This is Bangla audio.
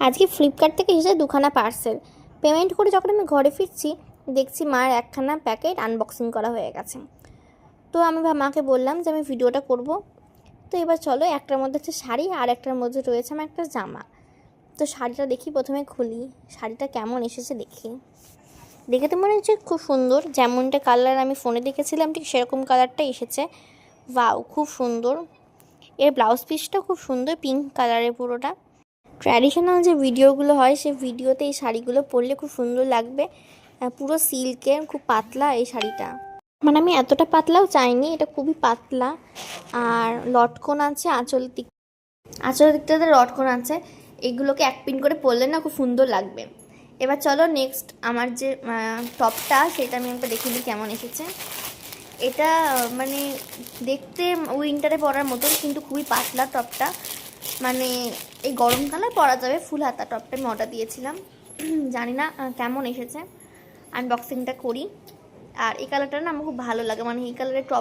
আজকে ফ্লিপকার্ট থেকে এসেছে দুখানা পার্সেল। পেমেন্ট করে যখন আমি ঘরে ফিরছি দেখছি মার একখানা প্যাকেট আনবক্সিং করা হয়ে গেছে। তো আমি মাকে বললাম যে আমি ভিডিওটা করব। তো এবার চলো, একটার মধ্যে হচ্ছে শাড়ি আর একটার মধ্যে রয়েছে আমার একটা জামা। তো শাড়িটা দেখি, প্রথমে খুলি, শাড়িটা কেমন এসেছে দেখি। দেখে তো মনে হচ্ছে খুব সুন্দর, যেমনটা কালার আমি ফোনে দেখেছিলাম ঠিক সেরকম কালারটা এসেছে। ওয়াও, খুব সুন্দর। এর ব্লাউজ পিসটা খুব সুন্দর, পিঙ্ক কালারের পুরোটা। ট্র্যাডিশনাল যে ভিডিওগুলো হয় সেই ভিডিওতে এই শাড়িগুলো পরলে খুব সুন্দর লাগবে। পুরো সিল্কের, খুব পাতলা এই শাড়িটা। মানে আমি এতটা পাতলাও চাইনি, এটা খুবই পাতলা। আর লটকন আছে আঁচলের দিকটাতে লটকন আছে। এগুলোকে এক পিন করে পরলে না খুব সুন্দর লাগবে। এবার চলো নেক্সট আমার যে টপটা সেটা আমি একবার দেখিয়ে দিই কেমন এসেছে। এটা মানে দেখতে উইন্টারে পরার মতন, কিন্তু খুবই পাতলা টপটা। মানে এই গরমকালে পরা যাবে। ফুল হাতা টপটা আমি অর্ডার দিয়েছিলাম। জানি না কেমন এসেছে, আনবক্সিংটা করি। আর এই কালারটা না আমার খুব ভালো লাগে, মানে এই কালারের টপ